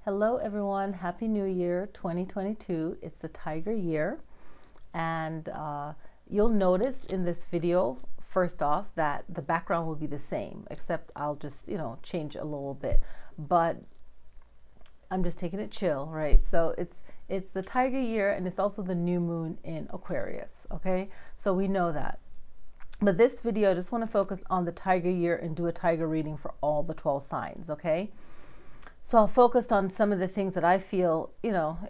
Hello everyone, Happy New Year 2022. It's the Tiger year, and you'll notice in this video, first off, that the background will be the same, except I'll just, change a little bit, but I'm just taking it chill, right? So it's the Tiger year, and it's also the new moon in Aquarius, okay? So we know that. But this video, I just want to focus on the Tiger year and do a Tiger reading for all the 12 signs, okay? So I'll focus on some of the things that I feel,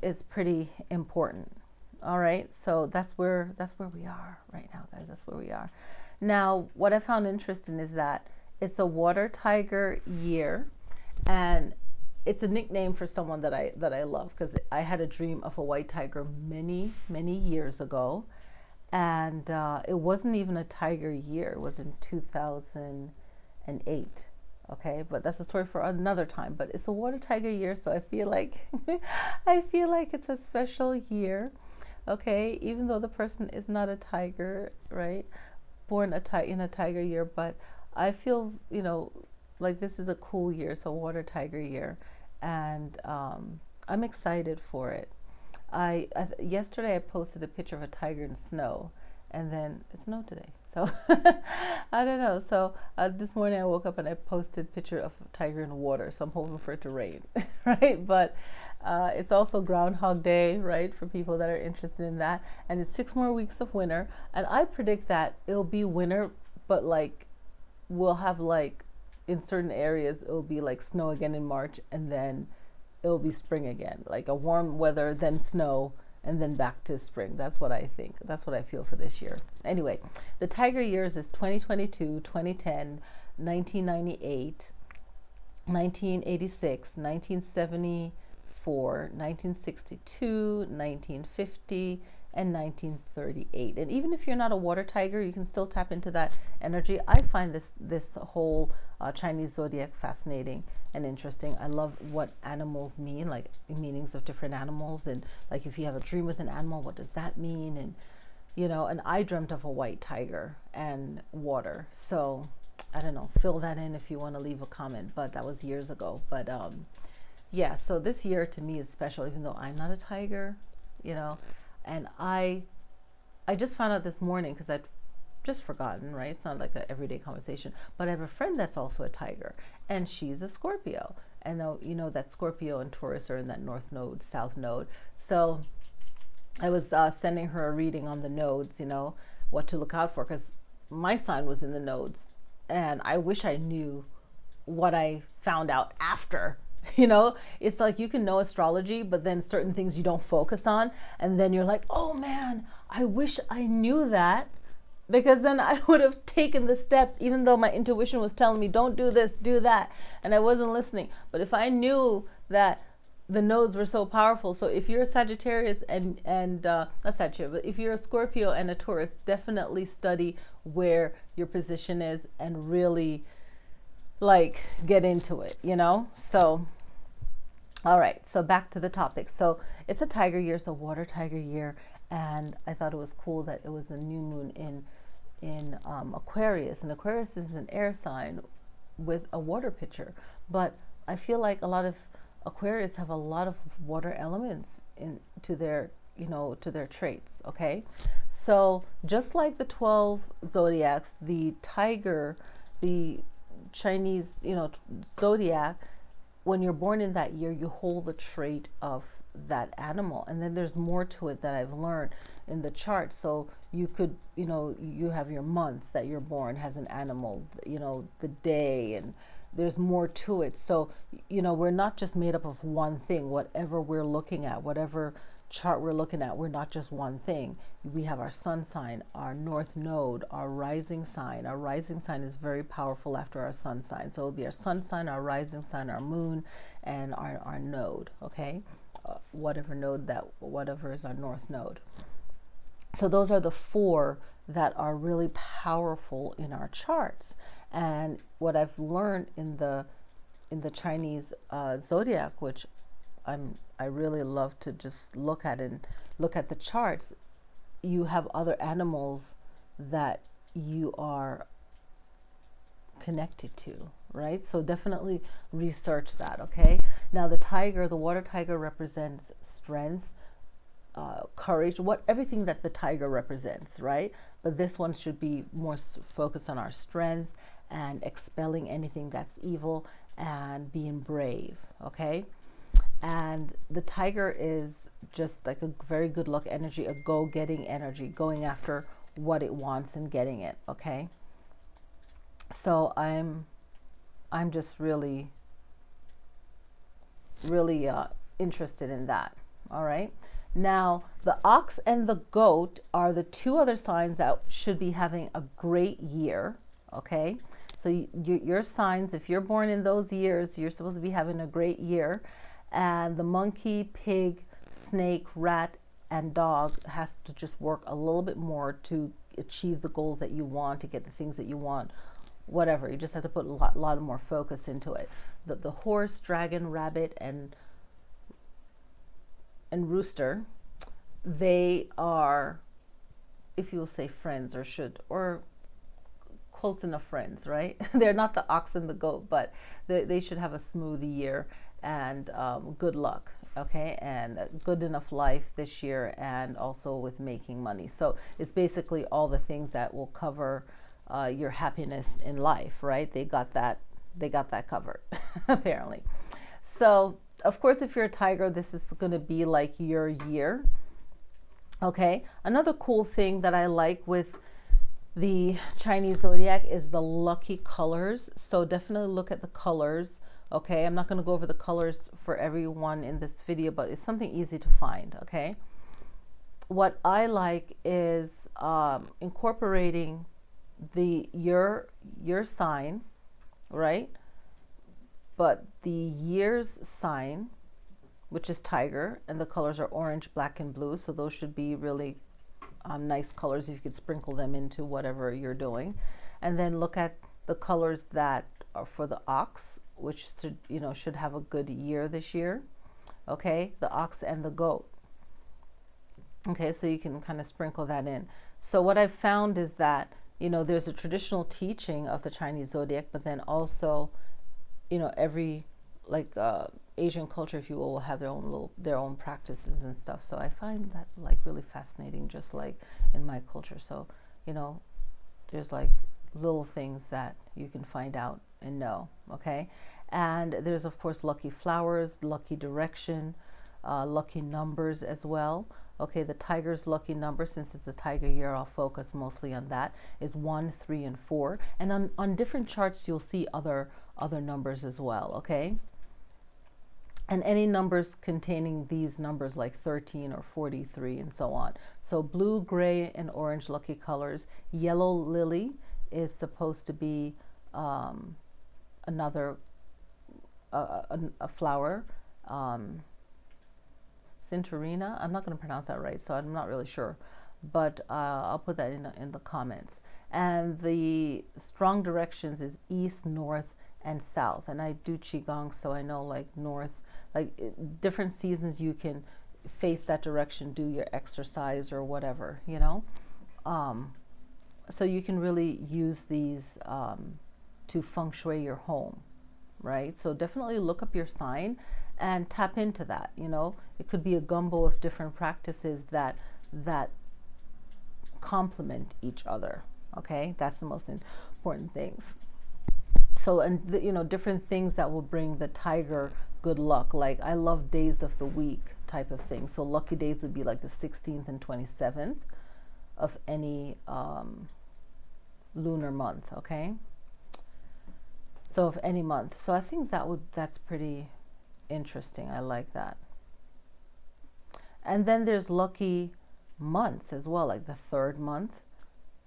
is pretty important. All right. So that's where we are right now, guys. That's where we are. Now, what I found interesting is that it's a water tiger year, and it's a nickname for someone that I love, because I had a dream of a white tiger many, many years ago. And it wasn't even a tiger year. It was in 2008. Okay, but that's a story for another time. But it's a water tiger year, so I feel like it's a special year. Okay, even though the person is not a tiger, right? Born in a tiger year, but I feel, like this is a cool year, so water tiger year, and I'm excited for it. Yesterday I posted a picture of a tiger in snow, and then it snowed today. So I don't know. So this morning I woke up and I posted a picture of a tiger in water. So I'm hoping for it to rain, right? But it's also Groundhog Day, right? For people that are interested in that. And it's 6 more weeks of winter. And I predict that it'll be winter, but we'll have in certain areas, it'll be snow again in March, and then it'll be spring again, like a warm weather, then snow, and then back to spring. That's what I think. That's what I feel for this year. Anyway, the tiger years is 2022, 2010, 1998, 1986, 1974, 1962, 1950, and 1938. And even if you're not a water tiger, you can still tap into that energy. I find this whole Chinese zodiac fascinating and interesting. I love what animals mean, like meanings of different animals, and if you have a dream with an animal, what does that mean? And and I dreamt of a white tiger and water. So I don't know, fill that in if you want to leave a comment, but that was years ago. But yeah, so this year to me is special, even though I'm not a tiger, and I just found out this morning, because I'd just forgotten, right? It's not like an everyday conversation, but I have a friend that's also a tiger, and she's a Scorpio. And that Scorpio and Taurus are in that north node, south node. So I was sending her a reading on the nodes, what to look out for, because my sign was in the nodes, and I wish I knew what I found out after. It's like you can know astrology, but then certain things you don't focus on, and then you're like, oh man, I wish I knew that, because then I would have taken the steps, even though my intuition was telling me don't do this, do that, and I wasn't listening. But if I knew that the nodes were so powerful, so if you're a Sagittarius and not Sagittarius, but if you're a Scorpio and a Taurus, definitely study where your position is and really get into it, So all right, so back to the topic. So it's a tiger year, so water tiger year, and I thought it was cool that it was a new moon in Aquarius, and Aquarius is an air sign with a water picture, but I feel like a lot of Aquarius have a lot of water elements to their traits. Okay, so just like the 12 zodiacs, the tiger, the Chinese zodiac, when you're born in that year, you hold the trait of that animal. And then there's more to it that I've learned in the chart. So you could, you have your month that you're born has an animal, the day, and there's more to it. So, we're not just made up of one thing. Whatever we're looking at, whatever chart we're looking at, we're not just one thing. We have our sun sign, our north node, our rising sign. Our rising sign is very powerful after our sun sign. So it'll be our sun sign, our rising sign, our moon, and our node, okay? Whatever is our north node. So those are the 4 that are really powerful in our charts. And what I've learned in the Chinese zodiac, which I really love to just look at the charts, you have other animals that you are connected to, right? So definitely research that, okay? Now the tiger, the water tiger, represents strength, courage, everything that the tiger represents, right? But this one should be more focused on our strength and expelling anything that's evil and being brave, okay? And the tiger is just like a very good luck energy, a go-getting energy, going after what it wants and getting it, okay? So I'm just really interested in that. All right. Now, the ox and the goat are the two other signs that should be having a great year. Okay. So your signs, if you're born in those years, you're supposed to be having a great year. And the monkey, pig, snake, rat, and dog has to just work a little bit more to achieve the goals that you want, to get the things that you want, whatever. You just have to put a lot more focus into it. The horse, dragon, rabbit, and rooster, they are, if you will say, friends, or close enough friends, right? They're not the ox and the goat, but they should have a smooth year and good luck, okay, and a good enough life this year, and also with making money. So it's basically all the things that will cover your happiness in life, right? They got that covered, apparently. So of course, if you're a tiger, this is going to be like your year. Okay. Another cool thing that I like with the Chinese zodiac is the lucky colors. So definitely look at the colors. Okay. I'm not going to go over the colors for everyone in this video, but it's something easy to find. Okay. What I like is incorporating your sign, right? But the year's sign, which is tiger, and the colors are orange, black, and blue. So those should be really nice colors if you could sprinkle them into whatever you're doing. And then look at the colors that are for the ox, which should have a good year this year. Okay, the ox and the goat. Okay, so you can kind of sprinkle that in. So what I've found is that, there's a traditional teaching of the Chinese zodiac, but then also, every Asian culture, if you will have their own practices and stuff. So I find that really fascinating, just like in my culture. So, there's little things that you can find out and know. Okay. And there's of course lucky flowers, lucky direction, lucky numbers as well. Okay, the tiger's lucky number, since it's the tiger year, I'll focus mostly on that, is 1, 3, and 4. And on different charts, you'll see other numbers as well, okay? And any numbers containing these numbers like 13 or 43 and so on. So blue, gray, and orange lucky colors. Yellow lily is supposed to be another a flower. Cinturina, I'm not going to pronounce that right, so I'm not really sure, but I'll put that in the comments. And the strong directions is east, north, and south. And I do qigong, so I know north, different seasons you can face that direction, do your exercise or whatever, so you can really use these to feng shui your home, right? So definitely look up your sign and tap into that. It could be a gumbo of different practices that complement each other. Okay, that's the most important things. So, and different things that will bring the tiger good luck. Like I love days of the week type of thing. So lucky days would be like the 16th and 27th of any lunar month. Okay, so of any month. So I think that's pretty interesting. I like that. And then there's lucky months as well, like the 3rd month,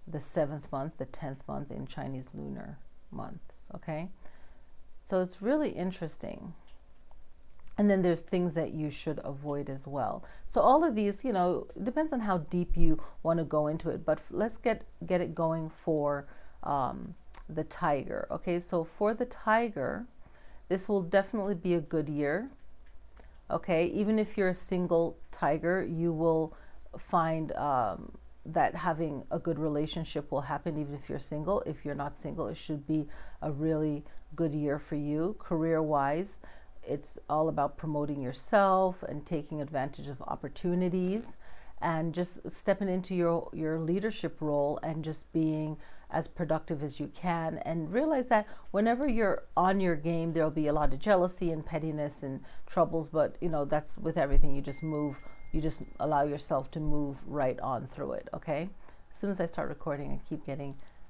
the 7th month, the 10th month in Chinese lunar months. Okay, so it's really interesting. And then there's things that you should avoid as well. So all of these, it depends on how deep you want to go into it, but let's get it going for the tiger. Okay, so for the tiger, this will definitely be a good year. Okay, even if you're a single tiger, you will find that having a good relationship will happen even if you're single. If you're not single, it should be a really good year for you. Career-wise, it's all about promoting yourself and taking advantage of opportunities and just stepping into your leadership role and just being as productive as you can. And realize that whenever you're on your game, there'll be a lot of jealousy and pettiness and troubles, but you know, that's with everything. You just move, you just allow yourself to move right on through it, okay? As soon as I start recording,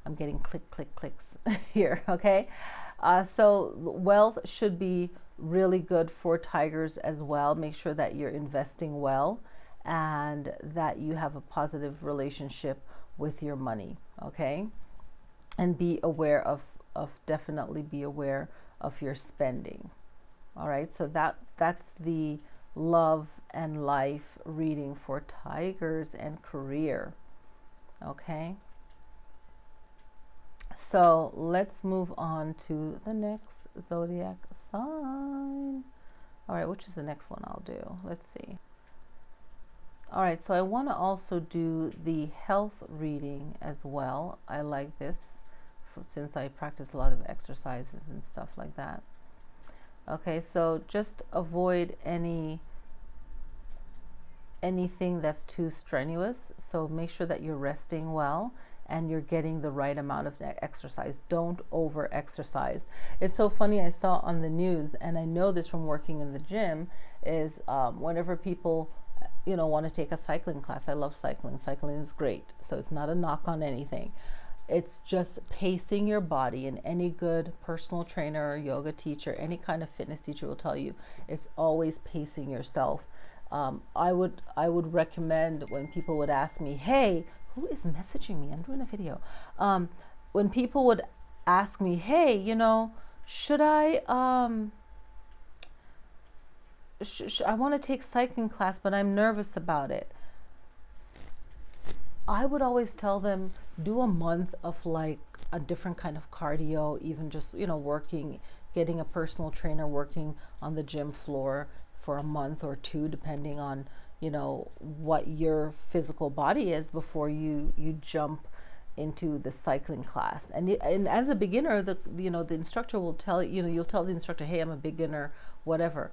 I'm getting clicks here, okay? So wealth should be really good for tigers as well. Make sure that you're investing well and that you have a positive relationship with your money, okay? And be aware of definitely be aware of your spending. All right, so that's the love and life reading for tigers and career. Okay, so let's move on to the next zodiac sign. All right, which is the next one I'll do? Let's see. All right, so I want to also do the health reading as well. I like this since I practice a lot of exercises and stuff like that. Okay, so just avoid anything that's too strenuous. So make sure that you're resting well and you're getting the right amount of exercise. Don't over exercise. It's so funny, I saw on the news, and I know this from working in the gym, is whenever people want to take a cycling class. I love cycling. Cycling is great. So it's not a knock on anything. It's just pacing your body, and any good personal trainer or yoga teacher, any kind of fitness teacher will tell you it's always pacing yourself. I would recommend when people would ask me, hey, who is messaging me? I'm doing a video. When people would ask me, hey, should I, I want to take cycling class, but I'm nervous about it. I would always tell them, do a month of like a different kind of cardio, even just, working, getting a personal trainer, working on the gym floor for a month or two, depending on, what your physical body is before you jump into the cycling class. And as a beginner, the instructor will tell you'll tell the instructor, hey, I'm a beginner, whatever.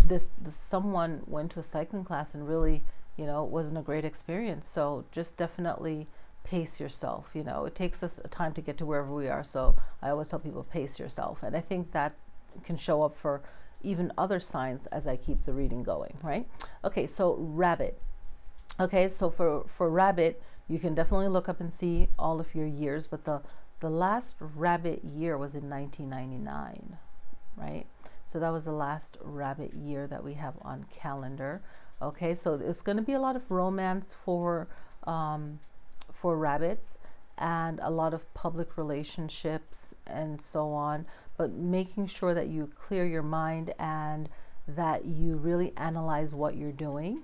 This someone went to a cycling class and really, it wasn't a great experience. So just definitely pace yourself. It takes us a time to get to wherever we are. So I always tell people, pace yourself. And I think that can show up for even other signs as I keep the reading going, right? Okay, so rabbit. Okay, so for rabbit, you can definitely look up and see all of your years, but the last rabbit year was in 1999, right? So that was the last rabbit year that we have on calendar. Okay, so it's going to be a lot of romance for rabbits, and a lot of public relationships and so on, but making sure that you clear your mind and that you really analyze what you're doing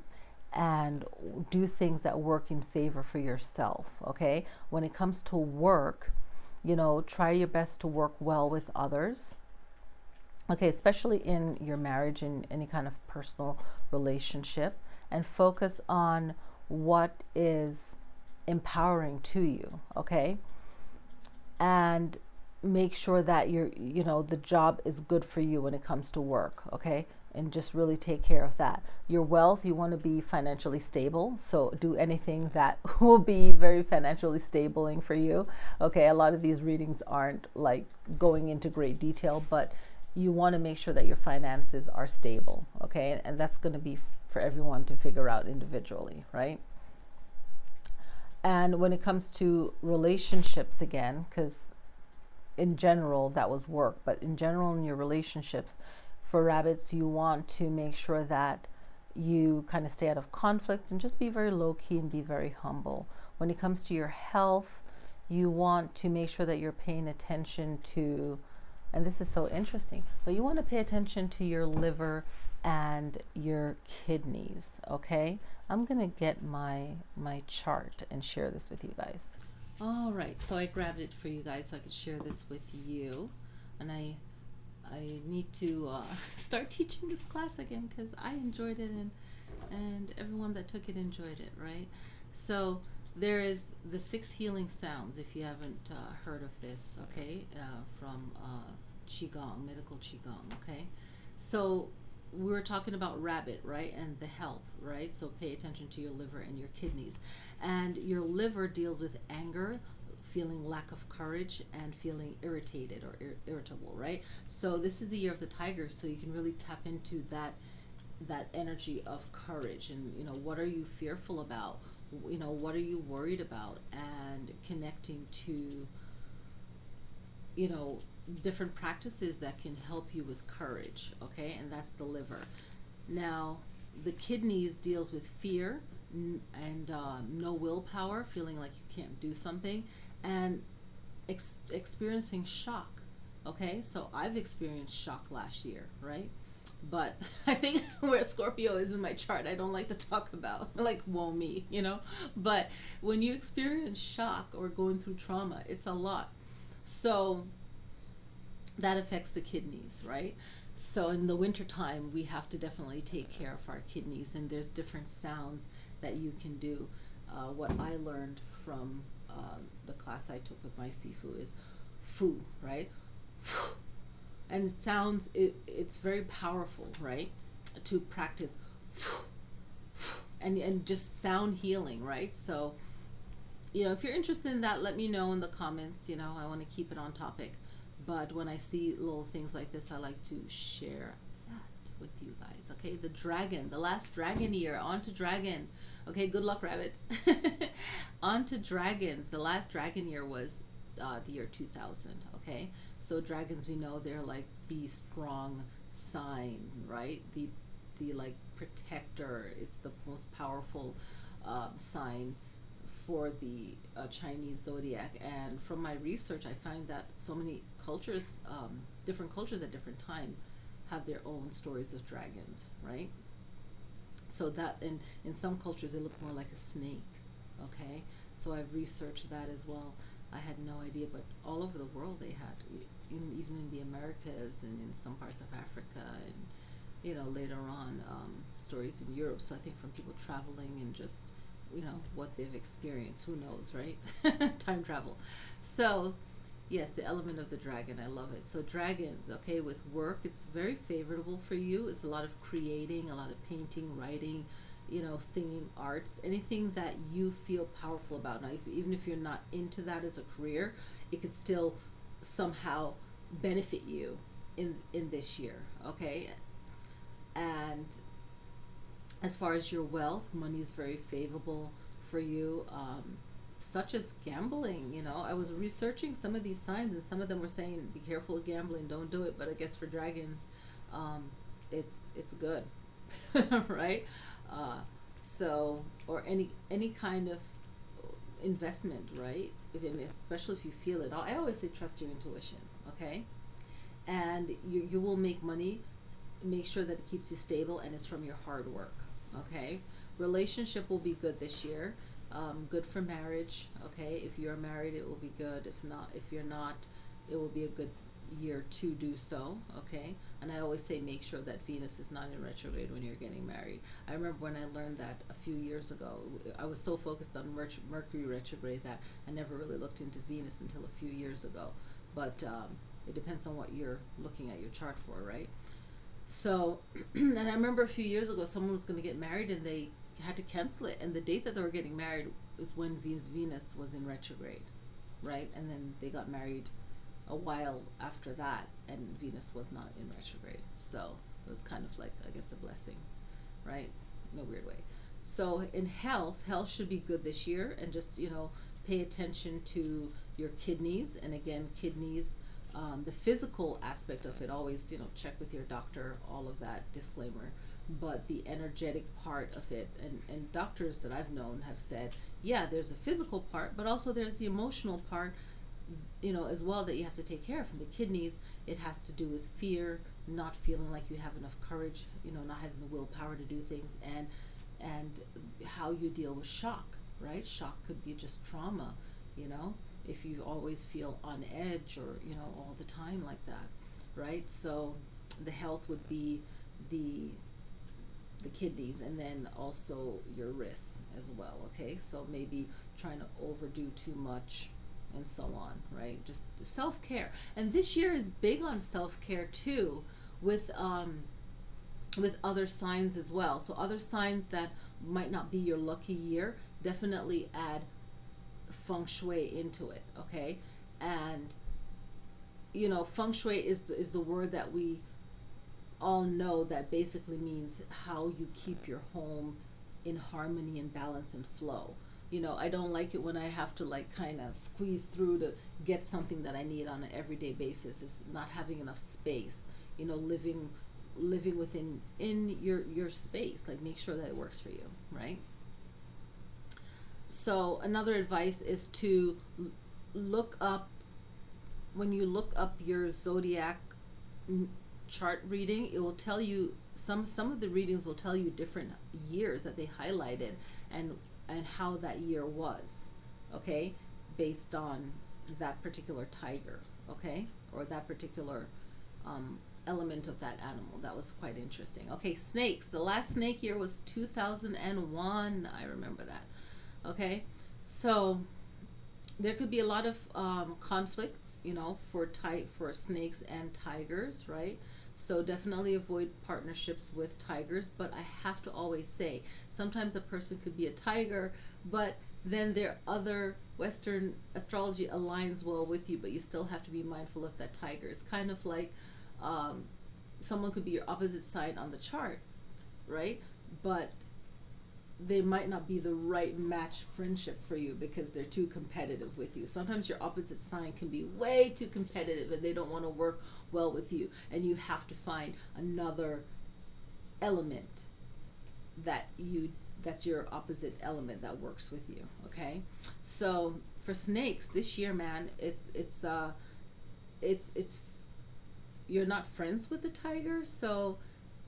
and do things that work in favor for yourself. Okay, when it comes to work, try your best to work well with others. Okay, especially in your marriage and any kind of personal relationship, and focus on what is empowering to you, okay? And make sure that the job is good for you when it comes to work, okay? And just really take care of that. Your wealth, you want to be financially stable, so do anything that will be very financially stabling for you, okay? A lot of these readings aren't like going into great detail, but you want to make sure that your finances are stable, okay? And that's going to be for everyone to figure out individually, right? And when it comes to relationships, again, because in general that was work, but in general in your relationships, for rabbits, you want to make sure that you kind of stay out of conflict and just be very low-key and be very humble. When it comes to your health, you want to make sure that you're paying attention to, and this is so interesting, but you want to pay attention to your liver and your kidneys, okay? I'm gonna get my chart and share this with you guys. All right, so I grabbed it for you guys so I could share this with you, and I need to start teaching this class again because I enjoyed it, and everyone that took it enjoyed it, right? So There is the six healing sounds, if you haven't heard of this, okay, from Qigong, medical Qigong, okay? So we were talking about rabbit, right, and the health, right? So pay attention to your liver and your kidneys. And your liver deals with anger, feeling lack of courage, and feeling irritated or irritable, right? So this is the year of the tiger, so you can really tap into that energy of courage. And what are you fearful about? What are you worried about? And connecting to different practices that can help you with courage, okay? And that's the liver. Now the kidneys deals with fear and no willpower, feeling like you can't do something, and experiencing shock, okay? So I've experienced shock last year, right? But I think where Scorpio is in my chart, I don't like to talk about, like, whoa me, But when you experience shock or going through trauma, it's a lot. So that affects the kidneys, right? So in the wintertime, we have to definitely take care of our kidneys, and there's different sounds that you can do. What I learned from the class I took with my Sifu is fu, right? And it sounds, it's very powerful, right? To practice and just sound healing, right? So, if you're interested in that, let me know in the comments. I want to keep it on topic. But when I see little things like this, I like to share that with you guys. Okay, the dragon, the last dragon year, on to dragon. Okay, good luck, rabbits. On to dragons. The last dragon year was the year 2000. Okay, so dragons, we know they're like the strong sign, right? The like protector. It's the most powerful sign for the Chinese zodiac. And from my research, I find that so many cultures, different cultures at different time, have their own stories of dragons, right? So that in some cultures they look more like a snake, okay? So I've researched that as well. I had no idea, but all over the world they had, even in the Americas and in some parts of Africa, and later on stories in Europe. So I think from people traveling and just what they've experienced, who knows, right? Time travel. So yes, the element of the dragon, I love it. So dragons, okay, with work, it's very favorable for you. It's a lot of creating, a lot of painting, writing, singing, arts, anything that you feel powerful about. Now, even if you're not into that as a career, it could still somehow benefit you in this year, okay? And as far as your wealth, money is very favorable for you, such as gambling. I was researching some of these signs, and some of them were saying, be careful of gambling, don't do it. But I guess for dragons, it's good, right? So, or any kind of investment, right? Especially if you feel it. I always say trust your intuition, okay? And you will make money. Make sure that it keeps you stable and it's from your hard work. Okay, relationship will be good this year. Good for marriage. Okay, if you're married, it will be good. If you're not, it will be a good year to do so. Okay, and I always say make sure that Venus is not in retrograde when you're getting married. I remember when I learned that a few years ago. I was so focused on Mercury retrograde that I never really looked into Venus until a few years ago. But it depends on what you're looking at your chart for, right? So, and I remember a few years ago, someone was going to get married and they had to cancel it. And the date that they were getting married is when Venus was in retrograde, right? And then they got married a while after that, and Venus was not in retrograde. So it was kind of like, I guess, a blessing, right? In a weird way. So in health should be good this year, and just, pay attention to your kidneys. And again, kidneys, the physical aspect of it, always, check with your doctor, all of that, disclaimer. But the energetic part of it, and doctors that I've known have said, yeah, there's a physical part, but also there's the emotional part, as well, that you have to take care of. And the kidneys, it has to do with fear, not feeling like you have enough courage, not having the willpower to do things, and how you deal with shock, right? Shock could be just trauma, if you always feel on edge or all the time like that, right? So the health would be the the kidneys, and then also your wrists as well. Okay, so maybe trying to overdo too much and so on, right? Just self-care. And this year is big on self-care too, with other signs as well. So other signs that might not be your lucky year, definitely add Feng Shui into it. Okay, and Feng Shui is the word that we all know, that basically means how you keep your home in harmony and balance and flow. I don't like it when I have to like kind of squeeze through to get something that I need on an everyday basis. It's not having enough space. Living within your space. Like, make sure that it works for you, right? So another advice is to look up, when you look up your zodiac chart reading, it will tell you, some of the readings will tell you different years that they highlighted, and how that year was, okay, based on that particular tiger, okay, or that particular element of that animal. That was quite interesting. Okay, snakes. The last snake year was 2001. I remember that. Okay, so there could be a lot of conflict, for snakes and tigers, right? So definitely avoid partnerships with tigers. But I have to always say, sometimes a person could be a tiger, but then their other Western astrology aligns well with you, but you still have to be mindful of that tiger. It's kind of like someone could be your opposite sign on the chart, right? But they might not be the right match friendship for you because they're too competitive with you. Sometimes your opposite sign can be way too competitive and they don't want to work well with you, and you have to find another element that's your opposite element that works with you. Okay, so for snakes this year, man, it's you're not friends with the tiger, so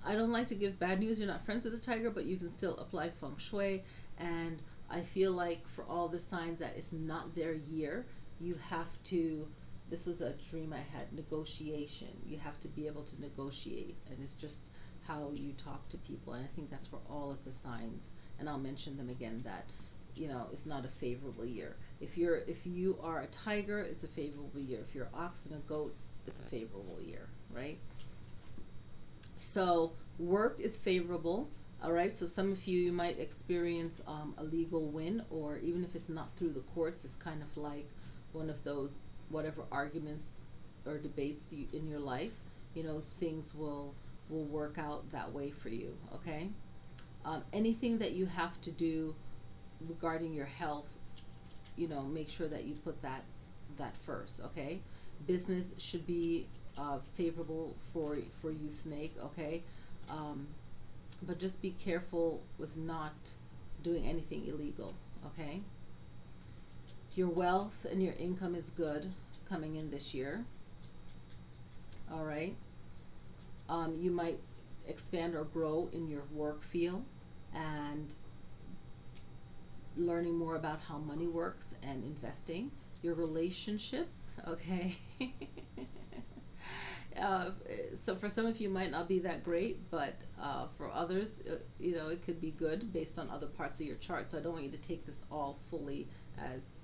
I don't like to give bad news. You're not friends with the tiger, but you can still apply Feng Shui. And I feel like for all the signs that it's not their year, you have to, this was a dream I had, negotiation. You have to be able to negotiate, and it's just how you talk to people. And I think that's for all of the signs. And I'll mention them again, that it's not a favorable year. If you are a tiger, it's a favorable year. If you're an ox and a goat, it's a favorable year, right? So work is favorable. All right, so some of you might experience a legal win, or even if it's not through the courts, it's kind of like one of those, whatever arguments or debates in your life, things will work out that way for you. Okay, anything that you have to do regarding your health, make sure that you put that first. Okay, business should be favorable for you, snake. Okay, but just be careful with not doing anything illegal. Okay, your wealth and your income is good coming in this year. All right, you might expand or grow in your work field and learning more about how money works and investing. Your relationships, okay. So for some of you might not be that great, but for others, it could be good based on other parts of your chart. So I don't want you to take this all fully as,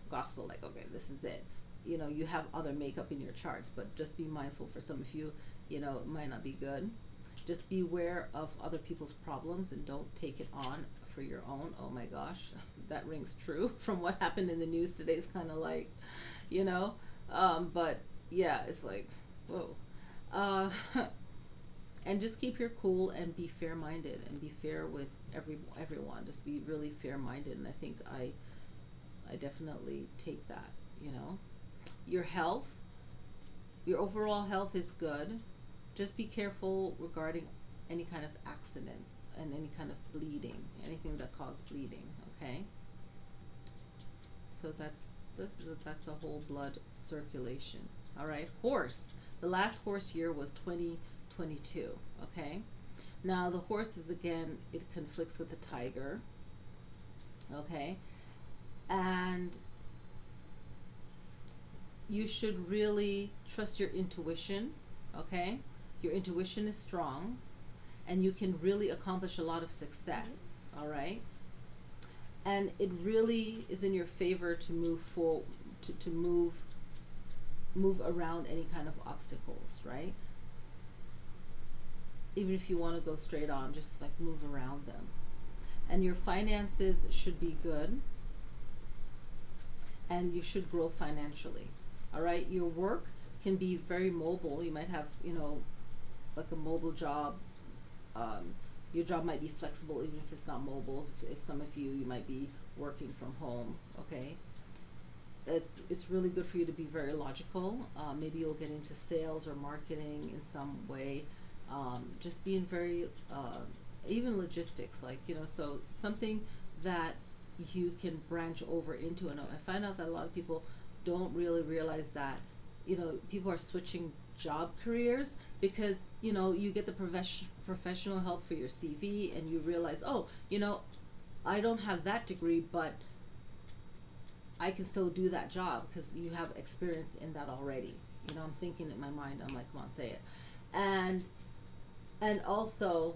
gospel, like, okay, this is it. You have other makeup in your charts, but just be mindful. For some of you, it might not be good. Just be aware of other people's problems and don't take it on for your own. Oh my gosh, that rings true from what happened in the news today. It's kind of like, but yeah, it's like, whoa. And just keep your cool and be fair-minded and be fair with everyone. Just be really fair-minded, and I think I definitely take that. Your health, your overall health is good. Just be careful regarding any kind of accidents and any kind of bleeding, anything that causes bleeding. Okay. So that's the whole blood circulation. All right, horse. The last horse year was 2022. Okay. Now the horse is, again, it conflicts with the tiger. Okay, and you should really trust your intuition. Okay, your intuition is strong, and you can really accomplish a lot of success. All right, and it really is in your favor to move forward, to move around any kind of obstacles, right? Even if you want to go straight on, just like move around them. And your finances should be good, and you should grow financially. All right, your work can be very mobile. You might have, like a mobile job. Your job might be flexible even if it's not mobile. If some of you might be working from home, okay? It's really good for you to be very logical. Maybe you'll get into sales or marketing in some way. Just being very, even logistics, like, so something that you can branch over into. And I find out that a lot of people don't really realize that, people are switching job careers because, you get the professional help for your CV, and you realize, oh, I don't have that degree, but I can still do that job because you have experience in that already. I'm thinking in my mind, I'm like, come on, say it. And also,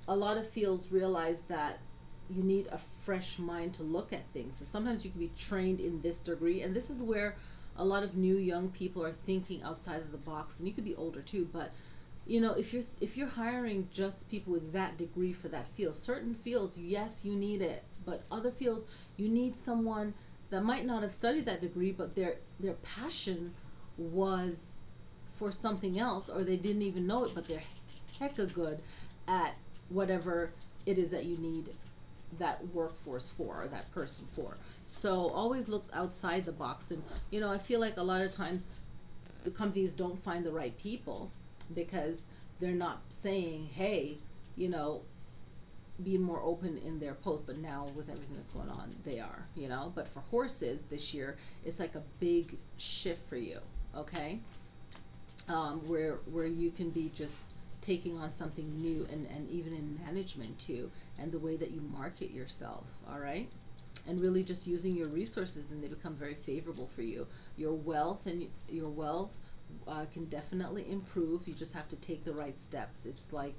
a lot of fields realize that you need a fresh mind to look at things. So sometimes you can be trained in this degree, and this is where a lot of new young people are thinking outside of the box, and you could be older too, but if you're hiring just people with that degree for that field, certain fields, yes, you need it, but other fields, you need someone that might not have studied that degree, but their passion was for something else, or they didn't even know it, but they're hecka good at whatever it is that you need that workforce for, or that person for. So always look outside the box. And I feel like a lot of times the companies don't find the right people because they're not saying, hey, being more open in their post. But now with everything that's going on, they are, but for horses this year, it's like a big shift for you, okay? Where you can be just taking on something new, and even in management too, and the way that you market yourself, all right? And really just using your resources, then they become very favorable for you. Your wealth can definitely improve. You just have to take the right steps. It's not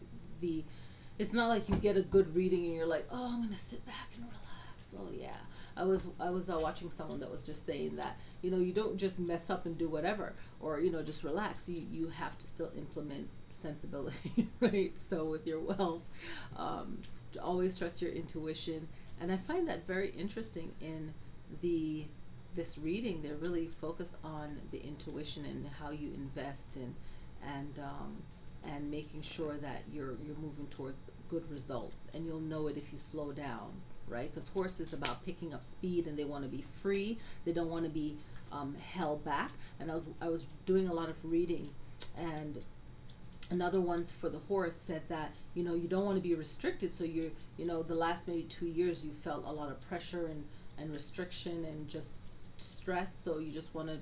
like you get a good reading and you're like, oh, I'm gonna sit back and relax. Oh yeah, I was watching someone that was just saying that you don't just mess up and do whatever, or just relax. You have to still implement sensibility, right? So with your wealth, to always trust your intuition. And I find that very interesting in this reading. They're really focused on the intuition and how you invest, and making sure that you're moving towards good results. And you'll know it if you slow down, right? Because horse is about picking up speed, and they want to be free. They don't want to be held back. And I was doing a lot of reading, and another ones for the horse said that you don't want to be restricted. So the last maybe 2 years you felt a lot of pressure and restriction and just stress. So you just want to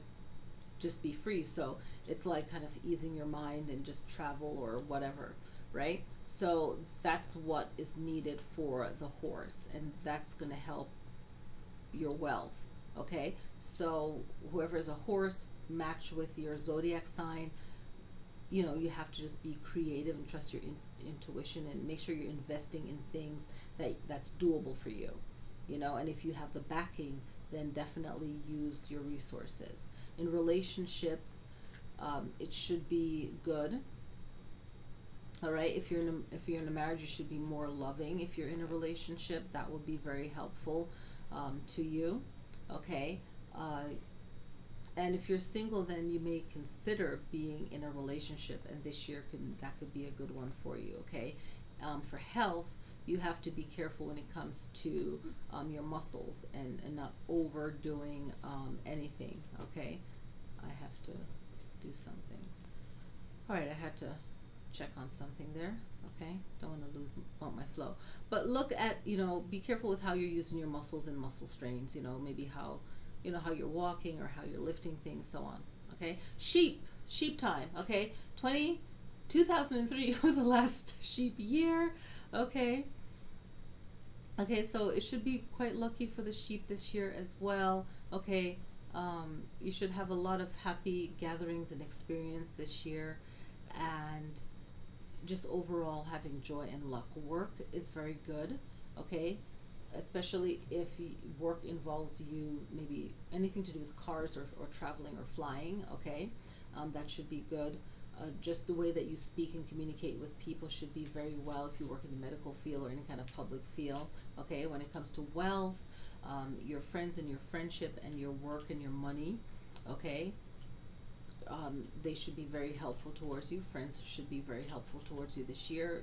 just be free. So it's like kind of easing your mind and just travel or whatever, right? So that's what is needed for the horse, and that's going to help your wealth, okay? So whoever is a horse, match with your zodiac sign. You have to just be creative and trust your intuition, and make sure you're investing in things that's doable for you, and if you have the backing, then definitely use your resources. In relationships, it should be good. All right, if you're in a marriage, you should be more loving. If you're in a relationship, that will be very helpful to you, okay? And if you're single, then you may consider being in a relationship, and this year could be a good one for you, okay? For health, you have to be careful when it comes to your muscles, and not overdoing anything, okay? I have to do something. All right, I had to check on something there, okay? Don't want to lose my flow. But look at, be careful with how you're using your muscles and muscle strains, maybe how you're walking or how you're lifting things, so on, okay? Sheep time, okay? 2003 was the last sheep year, okay? Okay, so it should be quite lucky for the sheep this year as well, okay? You should have a lot of happy gatherings and experience this year, and just overall having joy and luck. Work is very good, okay? Especially if work involves you, maybe anything to do with cars or traveling or flying, okay? That should be good. Just the way that you speak and communicate with people should be very well if you work in the medical field or any kind of public field, okay? When it comes to wealth, your friends and your friendship and your work and your money, okay? They should be very helpful towards you. Friends should be very helpful towards you this year.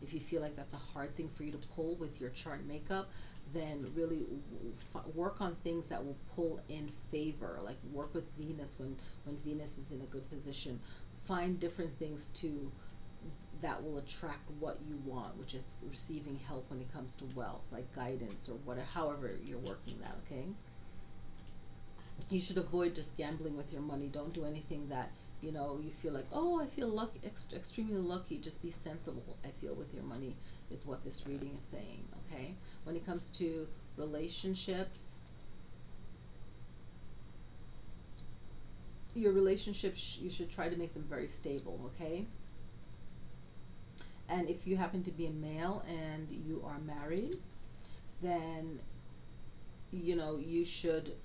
If you feel like that's a hard thing for you to pull with your chart makeup, then really work on things that will pull in favor. Like work with Venus when Venus is in a good position. Find different things that will attract what you want, which is receiving help when it comes to wealth, like guidance or whatever, however you're working that, okay? You should avoid just gambling with your money. Don't do anything that, you feel like, oh, I feel lucky, extremely lucky. Just be sensible, I feel, with your money is what this reading is saying, okay? When it comes to relationships, your relationships, you should try to make them very stable, okay? And if you happen to be a male and you are married, then, you should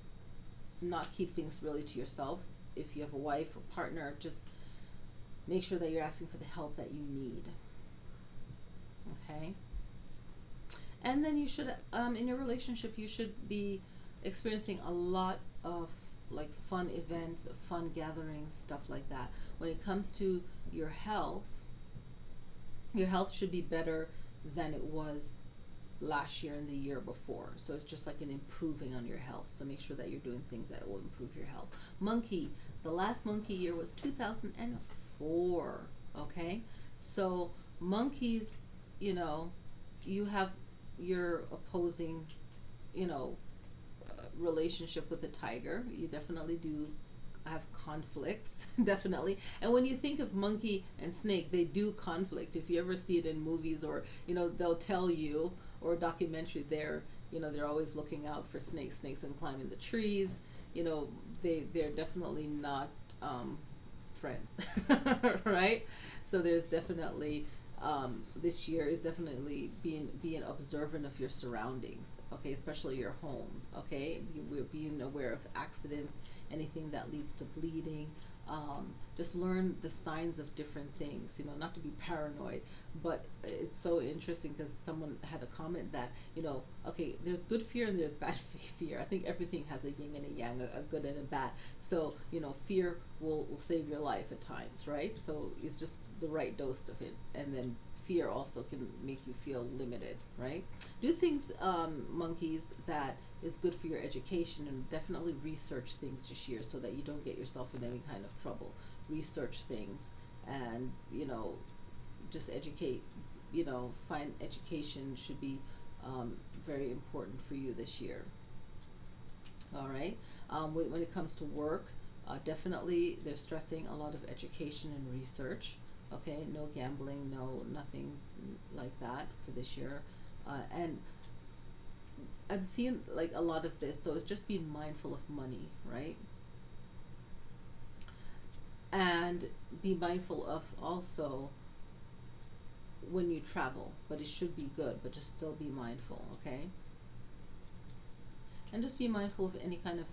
not keep things really to yourself. If you have a wife or partner, just make sure that you're asking for the help that you need, okay? And then you should, in your relationship, you should be experiencing a lot of like fun events, fun gatherings, stuff like that. When it comes to your health should be better than it was last year and the year before. So it's just like an improving on your health. So make sure that you're doing things that will improve your health. Monkey, the last monkey year was 2004, okay? So monkeys, you have your opposing, relationship with the tiger. You definitely do have conflicts, definitely. And when you think of monkey and snake, they do conflict. If you ever see it in movies or, they'll tell you, or a documentary, they're always looking out for snakes and climbing the trees. They're definitely not friends, right? So there's definitely this year is definitely being observant of your surroundings, okay, especially your home, okay? We're being aware of accidents, anything that leads to bleeding. Just learn the signs of different things, not to be paranoid, but it's so interesting because someone had a comment that, okay, there's good fear and there's bad fear. I think everything has a yin and a yang, a good and a bad. So, fear will save your life at times, right? So it's just the right dose of it. And then fear also can make you feel limited, right? Do things, monkeys, that is good for your education, and definitely research things this year so that you don't get yourself in any kind of trouble. Research things and, just educate, find education should be very important for you this year. All right. When it comes to work, definitely they're stressing a lot of education and research. Okay, no gambling, nothing like that for this year. And I'm seeing like a lot of this, so it's just being mindful of money, right? And be mindful of also when you travel, but it should be good, but just still be mindful, okay? And just be mindful of any kind of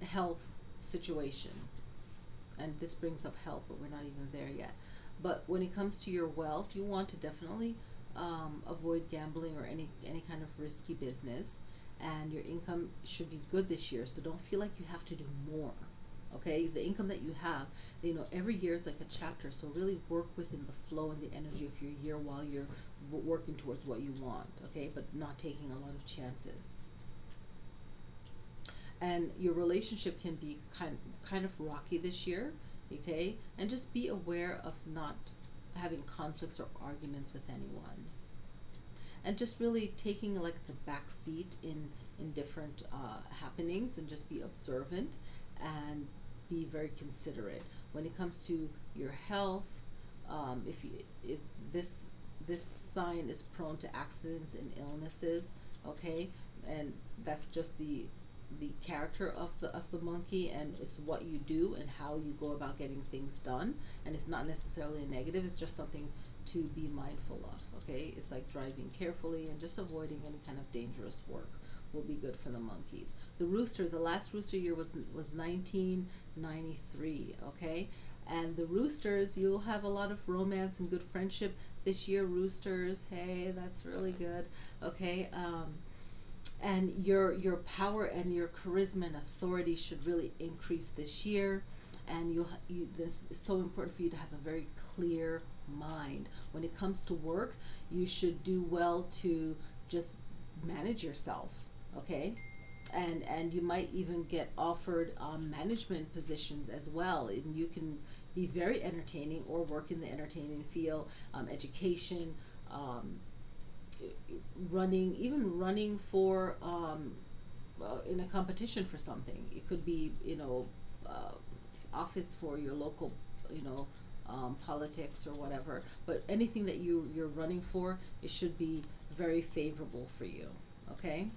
health situation. And this brings up health, but we're not even there yet. But when it comes to your wealth, you want to definitely avoid gambling or any kind of risky business. And your income should be good this year, so don't feel like you have to do more. Okay, the income that you have, every year is like a chapter, so really work within the flow and the energy of your year while you're working towards what you want, okay, but not taking a lot of chances. And your relationship can be kind of rocky this year, okay, and just be aware of not having conflicts or arguments with anyone, and just really taking like the back seat in different happenings, and just be observant and be very considerate when it comes to your health. If this sign is prone to accidents and illnesses, okay, and that's just the the character of the monkey, and it's what you do and how you go about getting things done. And it's not necessarily a negative, it's just something to be mindful of. Okay, it's like driving carefully and just avoiding any kind of dangerous work will be good for the monkeys. The rooster, the last rooster year was 1993. Okay, and the roosters, you'll have a lot of romance and good friendship this year. Roosters, hey, that's really good. Okay, and your power and your charisma and authority should really increase this year. And this is so important for you to have a very clear mind. When it comes to work, you should do well to just manage yourself, okay? And you might even get offered management positions as well, and you can be very entertaining or work in the entertaining field, education, running for in a competition for something. It could be, office for your local, politics or whatever. But anything that you're running for, it should be very favorable for you. Okay.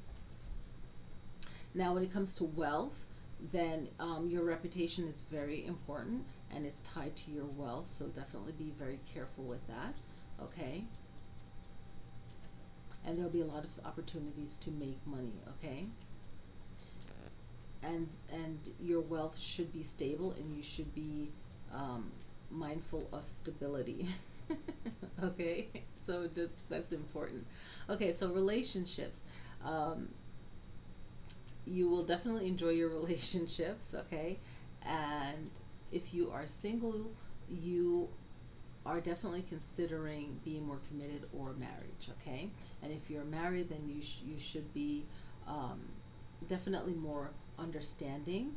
Now, when it comes to wealth, then your reputation is very important and is tied to your wealth. So definitely be very careful with that. Okay. And there'll be a lot of opportunities to make money. Okay. And your wealth should be stable, and you should be mindful of stability. Okay, so that's important. Okay, so relationships. You will definitely enjoy your relationships. Okay, and if you are single, you are definitely considering being more committed or marriage. Okay, and if you're married, then you should be definitely more understanding,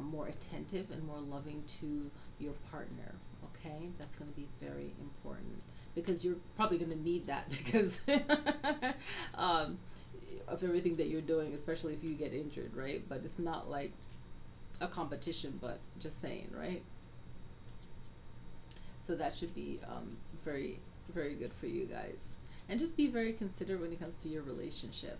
more attentive, and more loving to your partner. Okay, that's going to be very important because you're probably going to need that because of everything that you're doing, especially if you get injured, right? But it's not like a competition, but just saying, right? So that should be very, very good for you guys. And just be very considerate when it comes to your relationship.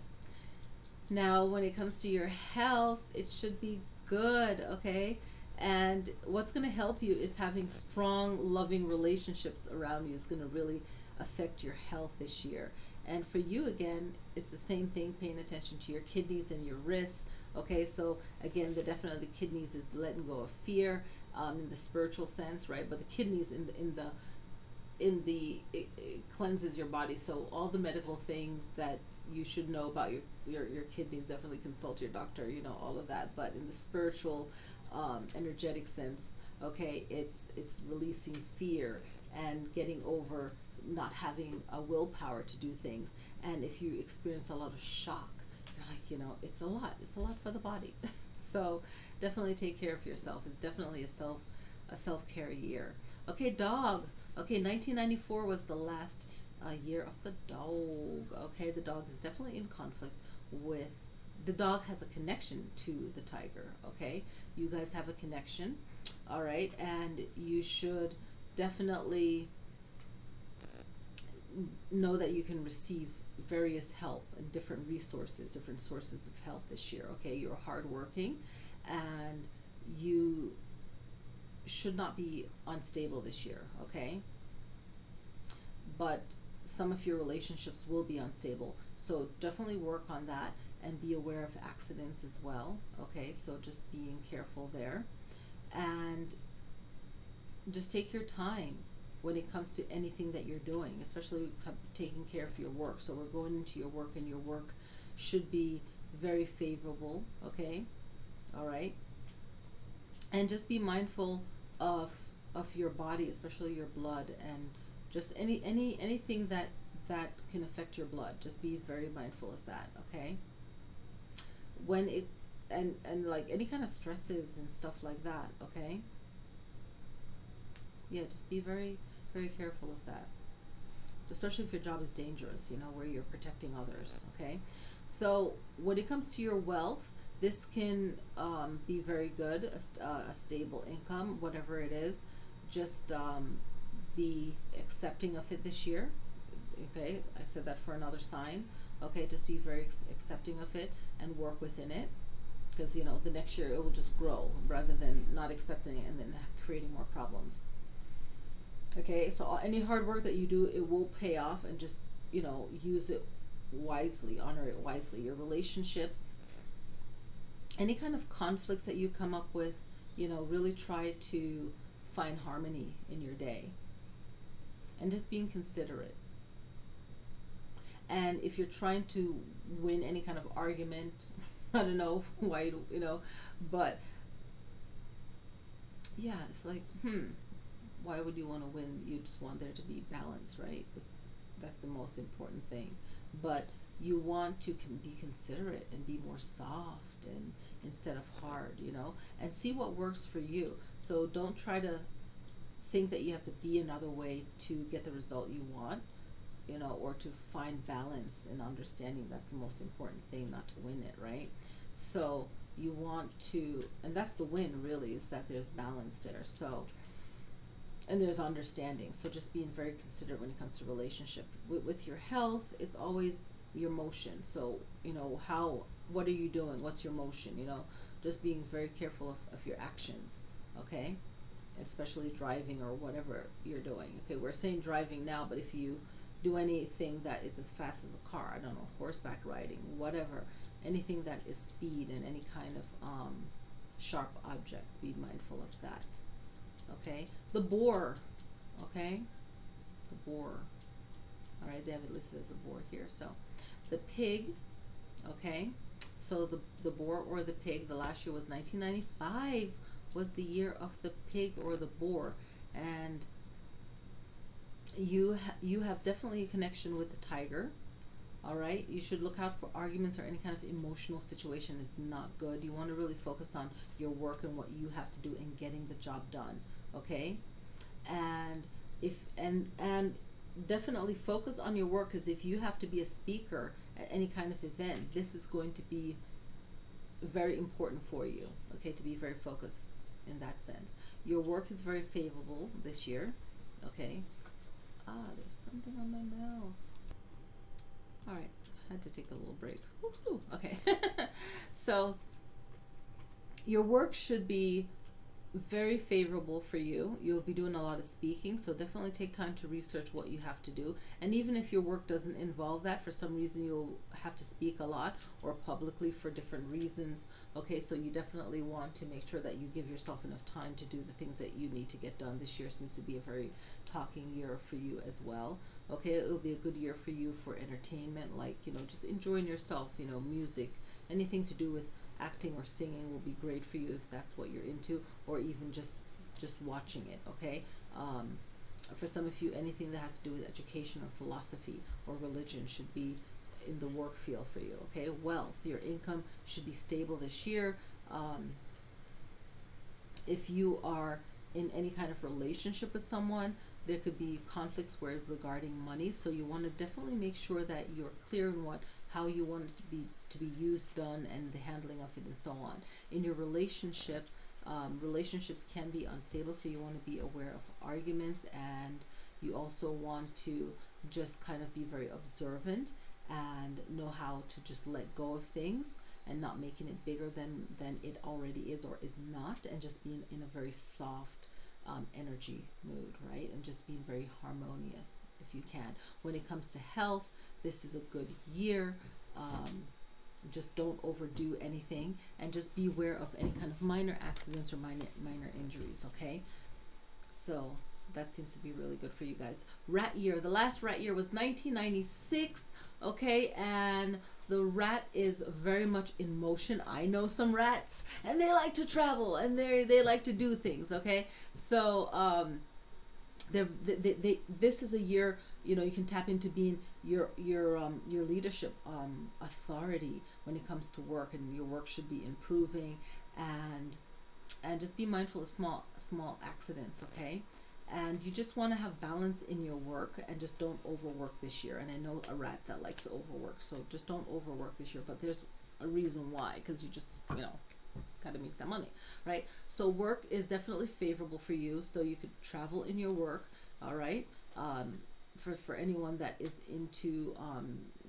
Now, when it comes to your health, it should be good, okay? And what's going to help you is having strong, loving relationships around you is going to really affect your health this year. And for you, again, it's the same thing, paying attention to your kidneys and your wrists, okay? So, again, definitely the kidneys is letting go of fear in the spiritual sense, right? But the kidneys it cleanses your body. So all the medical things that you should know about your kidneys, definitely consult your doctor, all of that. But in the spiritual, energetic sense, okay, it's releasing fear and getting over not having a willpower to do things. And if you experience a lot of shock, you're like, it's a lot for the body. So definitely take care of yourself. It's definitely a self-care year. Okay, dog. Okay, 1994 was the last year of the dog. Okay, the dog is definitely in conflict with, the dog has a connection to the tiger. Okay, you guys have a connection. All right, and you should definitely know that you can receive various help and different sources of help this year. Okay, you're hardworking, and you should not be unstable this year. Okay, but some of your relationships will be unstable, so definitely work on that and be aware of accidents as well. Okay, so just being careful there, and just take your time when it comes to anything that you're doing, especially taking care of your work. So we're going into your work, and your work should be very favorable. Okay, all right, and just be mindful of your body, especially your blood, and just anything that can affect your blood. Just be very mindful of that. Okay, when it and like any kind of stresses and stuff like that. Okay, yeah, just be very, very careful of that, especially if your job is dangerous, where you're protecting others. Okay, so when it comes to your wealth, this can be very good, a stable income, whatever it is. Just be accepting of it this year. Okay, I said that for another sign. Okay, just be very accepting of it and work within it. because you know the next year it will just grow rather than not accepting it and then creating more problems. Okay, so any hard work that you do, it will pay off, and just, you know, use it wisely, honor it wisely. Your relationships, any kind of conflicts that you come up with, you know, really try to find harmony in your day, and just being considerate. And if you're trying to win any kind of argument, I don't know why, you know, but yeah, it's like, why would you want to win? You just want there to be balance, right? That's the most important thing. But you want to be considerate and be more soft and instead of hard, you know, and see what works for you. So don't try to think that you have to be another way to get the result you want, you know, or to find balance and understanding. That's the most important thing, not to win it, right? So you want to, and that's the win really, is that there's balance there. So, and there's understanding. So just being very considerate when it comes to relationship. With your health, it's always your motion. So, you know, what are you doing? What's your motion? You know, just being very careful of your actions, okay? Especially driving or whatever you're doing. Okay, we're saying driving now, but if you do anything that is as fast as a car, I don't know, horseback riding, whatever, anything that is speed and any kind of sharp objects, be mindful of that. Okay, the boar, okay, the boar, all right, they have it listed as a boar here. So the pig, okay, so the boar or the pig, the last year was 1995 was the year of the pig or the boar, and you have definitely a connection with the tiger. All right, you should look out for arguments or any kind of emotional situation is not good. You want to really focus on your work and what you have to do and getting the job done, okay? And and definitely focus on your work, because if you have to be a speaker at any kind of event, this is going to be very important for you, okay, to be very focused in that sense. Your work is very favorable this year, okay? There's something on my mouth. All right, had to take a little break. Woo-hoo. Okay, so your work should be very favorable for you. You'll be doing a lot of speaking, so definitely take time to research what you have to do. And even if your work doesn't involve that, for some reason you'll have to speak a lot or publicly for different reasons. Okay, so you definitely want to make sure that you give yourself enough time to do the things that you need to get done. This year seems to be a very talking year for you as well. Okay, it'll be a good year for you for entertainment, like, you know, just enjoying yourself, you know, music, anything to do with acting or singing will be great for you if that's what you're into, or even just watching it, okay? For some of you, anything that has to do with education or philosophy or religion should be in the work field for you, okay? Wealth, your income should be stable this year. If you are in any kind of relationship with someone, there could be conflicts regarding money, so you want to definitely make sure that you're clear in how you want it to be used, done, and the handling of it, and so on. In your relationship, relationships can be unstable, so you want to be aware of arguments, and you also want to just kind of be very observant and know how to just let go of things and not making it bigger than it already is or is not, and just being in a very soft energy mood, right? And just being very harmonious if you can. When it comes to health, this is a good year. Just don't overdo anything, and just be aware of any kind of minor accidents or minor injuries, okay? So that seems to be really good for you guys. Rat year, the last rat year was 1996, okay? And the rat is very much in motion. I know some rats, and they like to travel, and they like to do things, okay? So this is a year, you know, you can tap into being your leadership authority when it comes to work, and your work should be improving, and just be mindful of small accidents, okay? And you just want to have balance in your work, and just don't overwork this year. And I know a rat that likes to overwork, so just don't overwork this year, but there's a reason why, because you just, you know, got to make that money, right? So work is definitely favorable for you, so you could travel in your work, all right? For anyone that is into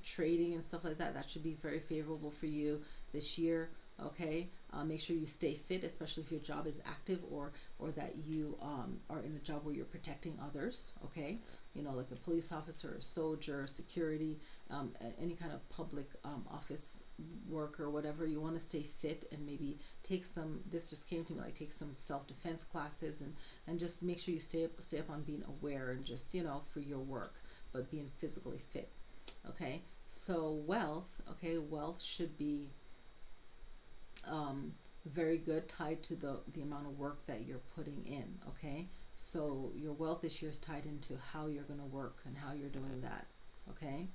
trading and stuff like that, that should be very favorable for you this year. Okay, make sure you stay fit, especially if your job is active, or that you are in a job where you're protecting others. Okay, you know, like a police officer, or soldier, security, any kind of public office work or whatever. You want to stay fit and maybe take some. This just came to me, like take some self-defense classes, and just make sure you stay up on being aware, and just, you know, for your work, but being physically fit. Okay, so wealth. Okay, wealth should be very good, tied to the amount of work that you're putting in. Okay, so your wealth this year is tied into how you're going to work and how you're doing that. Okay,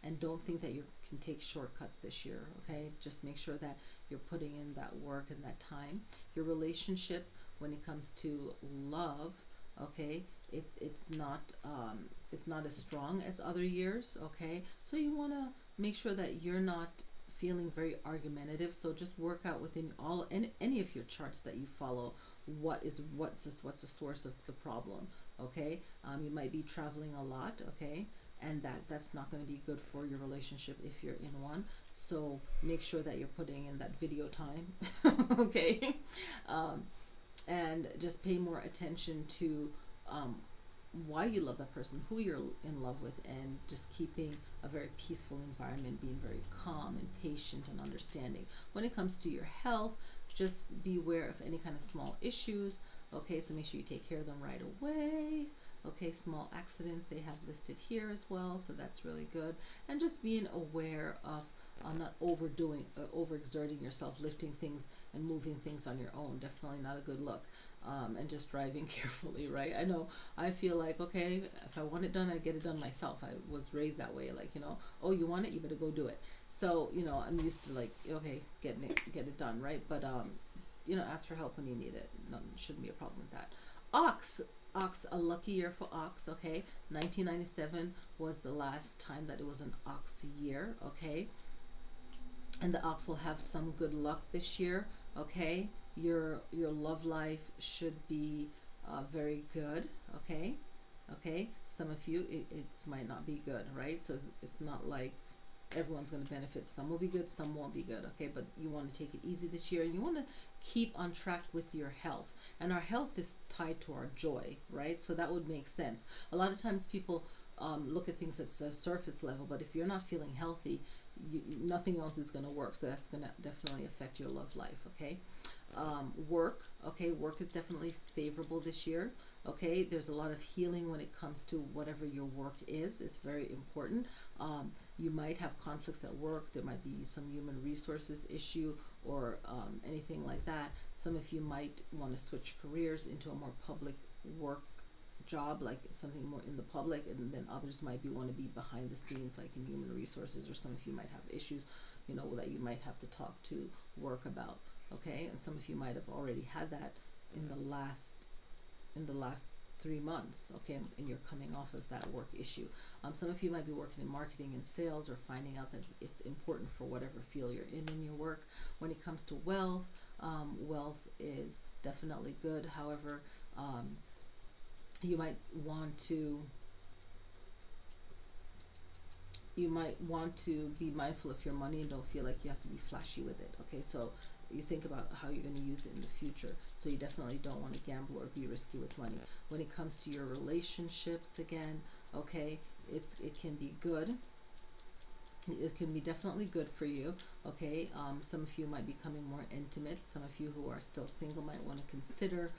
and don't think that you can take shortcuts this year. Okay, just make sure that you're putting in that work and that time. Your relationship, when it comes to love, okay, it's not as strong as other years. Okay, so you want to make sure that you're not feeling very argumentative. So just work out within any of your charts that you follow, what's the source of the problem. Okay, you might be traveling a lot. Okay, and that's not going to be good for your relationship if you're in one. So make sure that you're putting in that video time. Okay, and just pay more attention to why you love that person, who you're in love with, and just keeping a very peaceful environment, being very calm and patient and understanding. When it comes to your health, just be aware of any kind of small issues. Okay, so make sure you take care of them right away. Okay, small accidents they have listed here as well, so that's really good. And just being aware of not overexerting yourself, lifting things and moving things on your own. Definitely not a good look. And just driving carefully, right? I know, I feel like, okay, if I want it done, I get it done myself. I was raised that way, like, you know, oh, you want it, you better go do it. So, you know, I'm used to, like, okay, get it done, right? But you know, ask for help when you need it. No, shouldn't be a problem with that. Ox, a lucky year for ox. Okay, 1997 was the last time that it was an ox year. Okay, and the ox will have some good luck this year. Okay, your love life should be very good. Okay, some of you, it might not be good, right? So it's not like everyone's going to benefit. Some will be good, some won't be good. Okay, but you want to take it easy this year, and you want to keep on track with your health. And our health is tied to our joy, right? So that would make sense. A lot of times people look at things at a surface level, but if you're not feeling healthy, nothing else is going to work. So that's going to definitely affect your love life. Okay, work. Okay, work is definitely favorable this year. Okay, there's a lot of healing when it comes to whatever your work is. It's very important. You might have conflicts at work. There might be some human resources issue, or anything like that. Some of you might want to switch careers into a more public work job, like something more in the public, and then others might want to be behind the scenes, like in human resources. Or some of you might have issues, you know, that you might have to talk to work about. Okay, and some of you might have already had that in the last 3 months. Okay, and you're coming off of that work issue. Some of you might be working in marketing and sales, or finding out that it's important for whatever field you're in your work. When it comes to wealth, wealth is definitely good. However, you might want to be mindful of your money, and don't feel like you have to be flashy with it. Okay, so you think about how you're going to use it in the future. So you definitely don't want to gamble or be risky with money. When it comes to your relationships, again, okay, it can be good. It can be definitely good for you. Okay, some of you might be becoming more intimate. Some of you who are still single might want to consider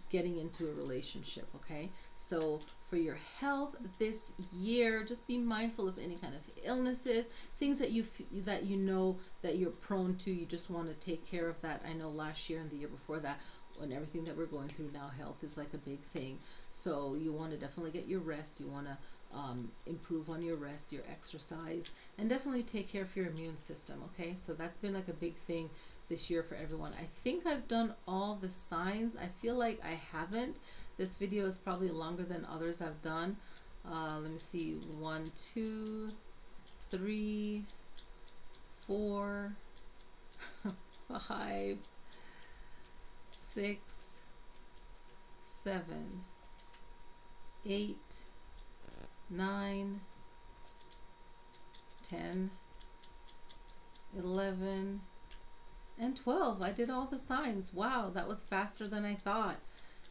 getting into a relationship. Okay, so for your health this year, just be mindful of any kind of illnesses, things that you know that you're prone to. You just want to take care of that. I know last year and the year before that, and everything that we're going through now, health is like a big thing. So you want to definitely get your rest. You want to improve on your rest, your exercise, and definitely take care of your immune system. Okay, so that's been like a big thing this year for everyone. I think I've done all the signs. I feel like I haven't. This video is probably longer than others I've done. Let me see. 1, 2, 3, 4, 5, 6, 7, 8, 9, 10, 11, and 12. I did all the signs. Wow, that was faster than I thought.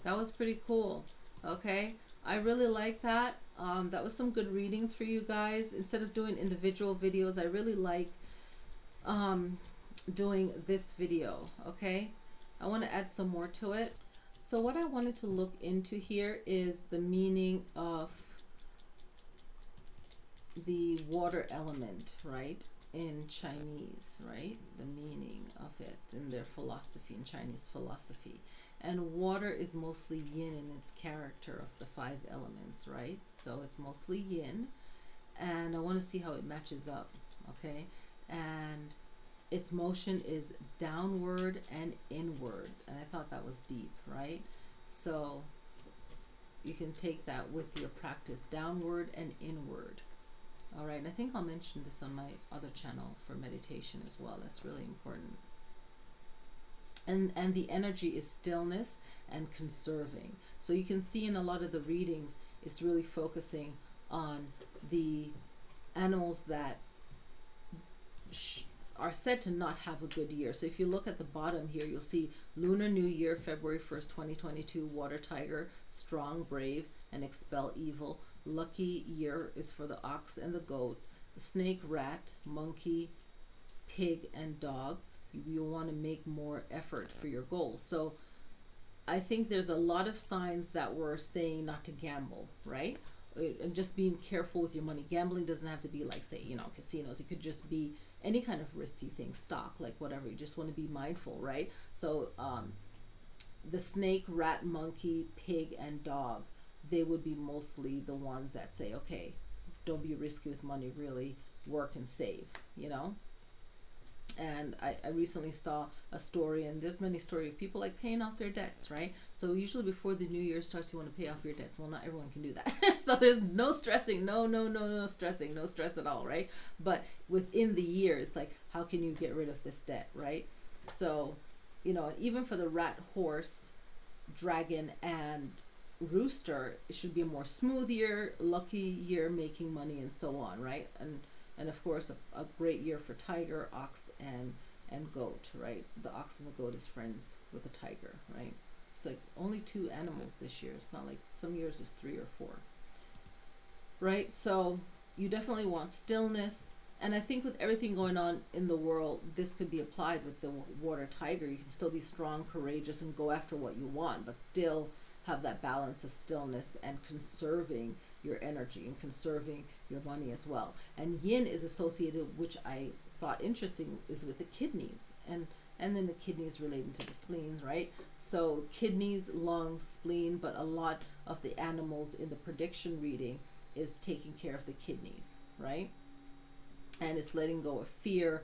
That was pretty cool. Okay, I really like that. That was some good readings for you guys. Instead of doing individual videos, I really like doing this video. Okay, I want to add some more to it. So what I wanted to look into here is the meaning of the water element, right? In Chinese, right? The meaning of it in their philosophy, in Chinese philosophy. And water is mostly yin in its character of the 5 elements, right? So it's mostly yin. And I want to see how it matches up, okay? And its motion is downward and inward. And I thought that was deep, right? So you can take that with your practice, downward and inward. All right, and I think I'll mention this on my other channel for meditation as well. That's really important. And the energy is stillness and conserving. So you can see in a lot of the readings, it's really focusing on the animals that are said to not have a good year. So if you look at the bottom here, you'll see Lunar New Year, February 1st, 2022, Water Tiger, strong, brave, and expel evil. Lucky year is for the ox and the goat, the snake, rat, monkey, pig, and dog. You want to make more effort for your goals. So I think there's a lot of signs that were saying not to gamble, right? And just being careful with your money. Gambling doesn't have to be like, say, casinos. It could just be any kind of risky thing, stock, like whatever. You just want to be mindful, right? So the snake, rat, monkey, pig, and dog, they would be mostly the ones that say, okay, don't be risky with money, really work and save, And I recently saw a story, and there's many stories of people like paying off their debts, right? So usually before the new year starts, you want to pay off your debts. Well, not everyone can do that. So there's no stressing, no stressing, no stress at all, right? But within the year, it's like, how can you get rid of this debt, right? So, even for the rat, horse, dragon, and rooster, it should be a more smooth year, lucky year, making money, and so on, right? And of course, a great year for tiger, ox, and goat, right? The ox and the goat is friends with the tiger, right? It's like only 2 animals this year. It's not like some years it's 3 or 4, right? So you definitely want stillness. And I think with everything going on in the world, this could be applied with the water tiger. You can still be strong, courageous, and go after what you want, but still have that balance of stillness and conserving your energy and conserving your money as well. And yin is associated, which I thought interesting, is with the kidneys, and then the kidneys relating to the spleens, right? So kidneys, lungs, spleen, but a lot of the animals in the prediction reading is taking care of the kidneys, right? And it's letting go of fear,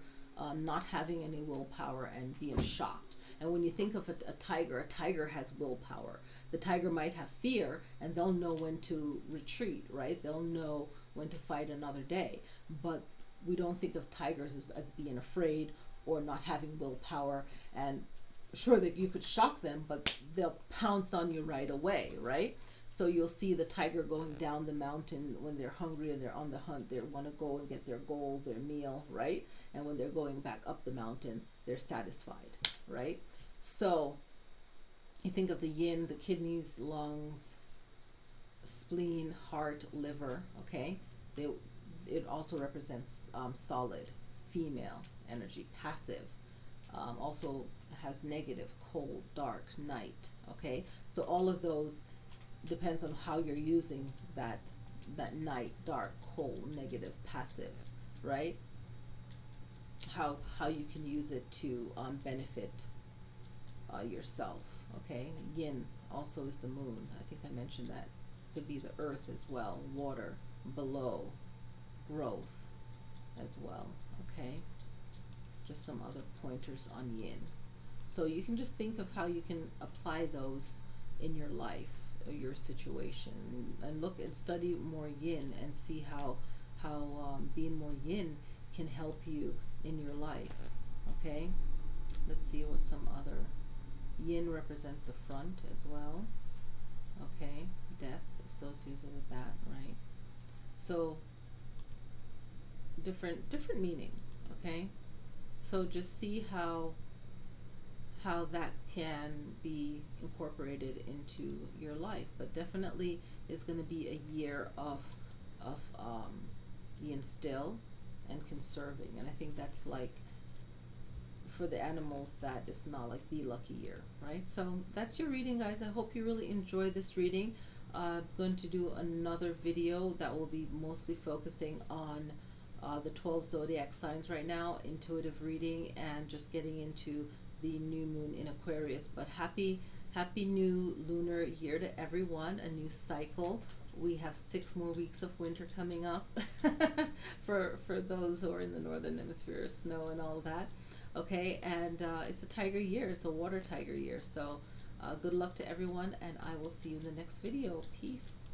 not having any willpower, and being shocked. And when you think of a tiger has willpower. The tiger might have fear, and they'll know when to retreat, right? They'll know when to fight another day. But we don't think of tigers as being afraid or not having willpower. And sure that you could shock them, but they'll pounce on you right away, right? So you'll see the tiger going down the mountain when they're hungry and they're on the hunt. They want to go and get their goal, their meal, right? And when they're going back up the mountain, they're satisfied, right? So you think of the yin, the kidneys, lungs, spleen, heart, liver, okay? It also represents solid, female energy, passive. Also has negative, cold, dark, night, okay? So all of those depends on how you're using that night, dark, cold, negative, passive, right? How you can use it to benefit yourself, okay? Yin also is the moon. I think I mentioned that. Could be the earth as well, water, below, growth as well, okay? Just some other pointers on yin. So you can just think of how you can apply those in your life, your situation, and look and study more yin and see how being more yin can help you in your life. Okay, let's see what some other yin represents. The front as well. Okay, death associated with that, right? So different meanings. Okay, so just see how how that can be incorporated into your life. But definitely is going to be a year of the instill and conserving, and I think that's like, for the animals, that is not like the lucky year, right? So that's your reading, guys. I hope you really enjoyed this reading. I'm going to do another video that will be mostly focusing on the 12 zodiac signs right now, intuitive reading, and just getting into the new moon in Aquarius. But happy new lunar year to everyone, a new cycle. We have 6 more weeks of winter coming up for those who are in the northern hemisphere, snow and all that. Okay, and it's a tiger year, it's a water tiger year. So good luck to everyone, and I will see you in the next video. Peace.